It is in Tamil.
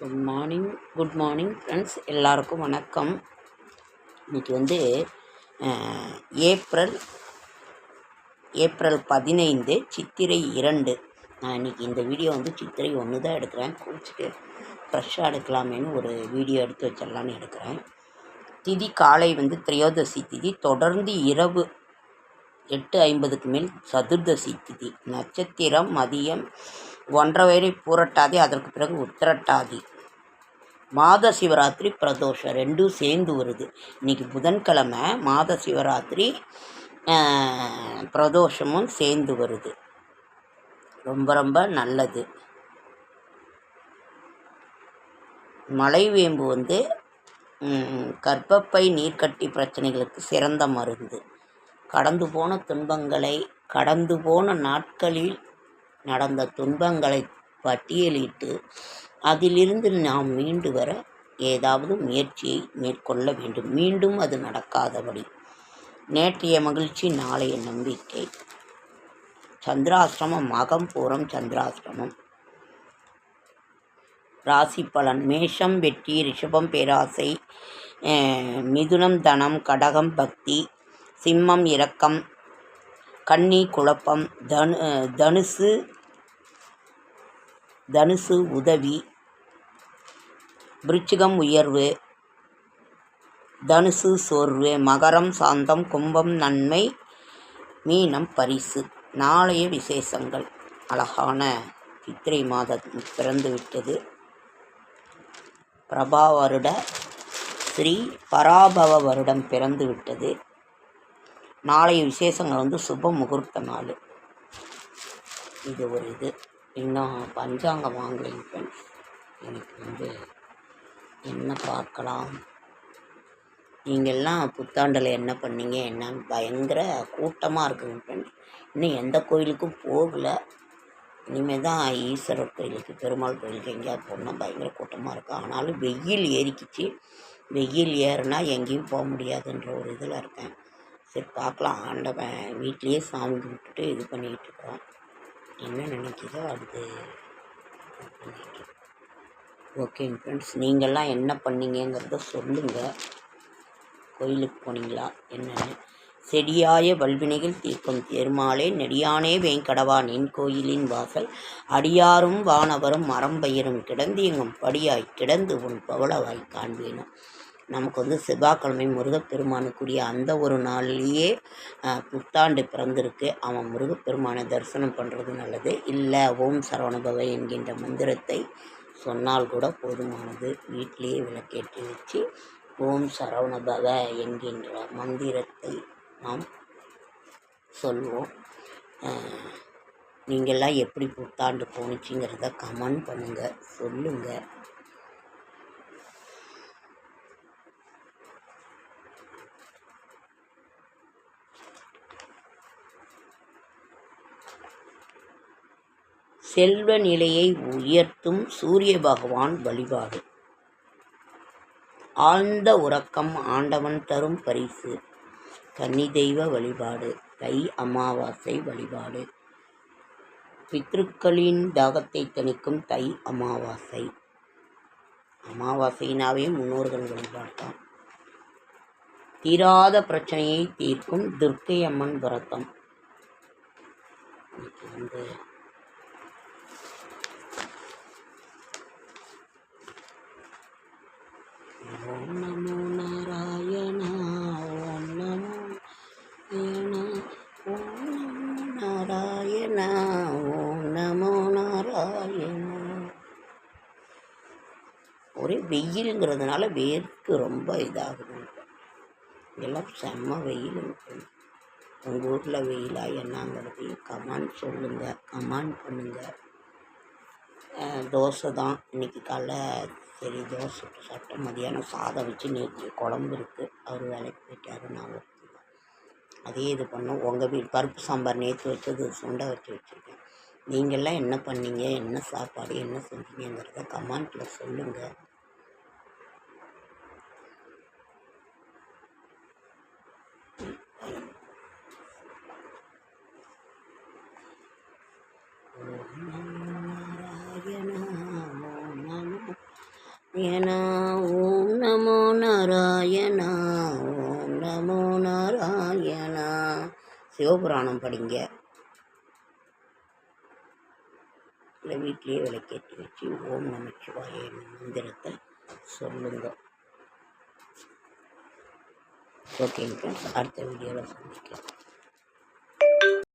குட் மார்னிங் ஃப்ரெண்ட்ஸ், எல்லாருக்கும் வணக்கம். இன்றைக்கி வந்து ஏப்ரல் 15 சித்திரை 2. நான் இன்றைக்கி இந்த வீடியோ வந்து சித்திரை 1 தான் எடுக்கிறேன். குளிச்சுட்டு ஃப்ரெஷ்ஷாக எடுக்கலாமேன்னு ஒரு வீடியோ எடுத்து வச்சிடலான்னு எடுக்கிறேன். திதி காலை வந்து திரையோதசி திதி, தொடர்ந்து இரவு 8:50க்கு மேல் சதுர்தசி திதி, நட்சத்திரம் மதியம் 1:30 வரை பூரட்டாதி, அதற்கு பிறகு உத்திரட்டாதி, மாத சிவராத்திரி பிரதோஷம் ரெண்டும் சேர்ந்து வருது. இன்றைக்கி புதன்கிழமை மாத சிவராத்திரி பிரதோஷமும் சேர்ந்து வருது. ரொம்ப ரொம்ப நல்லது. மலைவேம்பு வந்து கர்ப்பப்பை நீர்க்கட்டி பிரச்சனைகளுக்கு சிறந்த மருந்து. கடந்து போன துன்பங்களை, கடந்து போன நாட்களில் நடந்த துன்பங்களை பட்டியலிட்டு அதிலிருந்து நாம் மீண்டு வர ஏதாவது முயற்சியை மேற்கொள்ள வேண்டும். மீண்டும் அது நடக்காதபடி. நேற்றைய மகிழ்ச்சி, நாளைய நம்பிக்கை. சந்திராஷ்டிரமம், மகம் பூரம் சந்திராஷ்டிரமம். ராசி பலன்: மேஷம் வெற்றி, ரிஷபம் பேராசை, மிதுனம் தனம், கடகம் பக்தி, சிம்மம் இரக்கம், கன்னி குழப்பம், தனுசு உதவி, விருச்சிகம் உயர்வு, தனுசு சோர்வு, மகரம் சாந்தம், கும்பம் நன்மை, மீனம் பரிசு. நாளைய விசேஷங்கள்: அழகான சித்திரை மாதம் பிறந்துவிட்டது. பிரபா வருட ஸ்ரீ பராபவ வருடம் பிறந்து விட்டது. நாளைய விசேஷங்கள் வந்து சுப முகூர்த்த நாள். இது ஒரு இது. இன்னும் பஞ்சாங்கம் வாங்கலைங்க ஃப்ரெண்ட்ஸ். எனக்கு வந்து என்ன பார்க்கலாம். நீங்கள்லாம் புத்தாண்டில் என்ன பண்ணீங்க என்னன்னு பயங்கர கூட்டமாக இருக்குங்க ஃப்ரெண்ட்ஸ். இன்னும் எந்த கோயிலுக்கும் போகலை. இனிமேல் தான் ஈஸ்வரர் கோயிலுக்கு, பெருமாள் கோயிலுக்கு எங்கேயாவது போனால் பயங்கர கூட்டமாக இருக்கும். ஆனாலும் வெயில் ஏறிக்கிச்சு. வெயில் ஏறுனா எங்கேயும் போக முடியாதுன்ற ஒரு இதில் இருக்கேன். சரி பார்க்கலாம். ஆண்டவன் வீட்லேயே சாமி கும்பிட்டுட்டு இது பண்ணிக்கிட்டு இருக்கிறோம். என்ன நினைக்கிதோ அது ஓகேங்க ஃப்ரெண்ட்ஸ். நீங்கள்லாம் என்ன பண்ணீங்கிறத சொல்லுங்கள். கோயிலுக்கு போனீங்களா என்னென்னு? செடியாய வல்வினைகள் தீர்க்கும் தேர்மாலே நெடியானே வேங்கடவா நின் கோயிலின் வாசல் அடியாரும் வானவரும் மரம்பயிரும் கிடந்து எங்கும் படியாய் கிடந்து உன் பவளவாய் காண்பேனும். நமக்கு வந்து செவ்வாய்க்கிழமை முருகப்பெருமானுக்குரிய அந்த ஒரு நாள்லேயே புத்தாண்டு பிறந்திருக்கு. அவன் முருகப்பெருமானை தரிசனம் பண்ணுறது நல்லது. இல்லை ஓம் சரவணபவ என்கின்ற மந்திரத்தை சொன்னால் கூட போதுமானது. வீட்டிலேயே விளக்கேற்றி வச்சு ஓம் சரவணபவ என்கின்ற மந்திரத்தை நாம் சொல்வோம். நீங்கள்லாம் எப்படி புத்தாண்டு போணுச்சுங்கிறத கமெண்ட் பண்ணுங்கள், சொல்லுங்கள். செல்வ நிலையை உயர்த்தும் சூரிய பகவான் வழிபாடு. ஆழ்ந்த உறக்கம் ஆண்டவன் தரும் பரிசு. கன்னி தெய்வ வழிபாடு. தை அமாவாசை வழிபாடு. பித்ருக்களின் தாகத்தை தணிக்கும் தை அமாவாசை. அமாவாசையினாவே முன்னோர்கள் வழிபாடு தான். தீராத பிரச்சனையை தீர்க்கும் துர்க்கை அம்மன் விரதம். வந்து ஓம் நமோ நாராயணா, ஓம் நமோ நாராயணா, ஓம் நமோ நாராயணா. ஒரே வெயிலுங்கிறதுனால வேர்க்கு ரொம்ப இதாகுது. எல்லாம் செம்ம வெயிலுங்க. உங்கள் ஊரில் வெயிலா என்னங்கிறதையும் கமெண்ட் சொல்லுங்கள், கமெண்ட் பண்ணுங்கள். தோசை தான் இன்றைக்கி காலைல. சரி தோசை சுட்டு சாப்பிட்டேன். மதியானம் சாதம் வச்சு நேற்று குழம்பு இருக்குது. அவர் வேலைக்கு போயிட்டாரு. நான் அதே இது பண்ணோம். உங்கள் வீட்டு பருப்பு சாம்பார் நேற்று வச்சது சுண்டை வச்சுருக்கேன். நீங்கள்லாம் என்ன பண்ணீங்க, என்ன சாப்பாடு, என்ன செஞ்சீங்கிறத கமெண்ட்டில் சொல்லுங்கள். நாராயணா ஓம் நமோ நாராயணா ஓம் நமோ நாராயணா. சிவபுராணம் படிங்க, இல்லை வீட்லேயே விளக்கேற்றி வச்சு ஓம் நமச்சிவாய மந்திரத்தை சொல்லுங்க. ஓகேங்க ஃப்ரெண்ட்ஸ், அடுத்த வீடியோவில் சந்திக்கலாம்.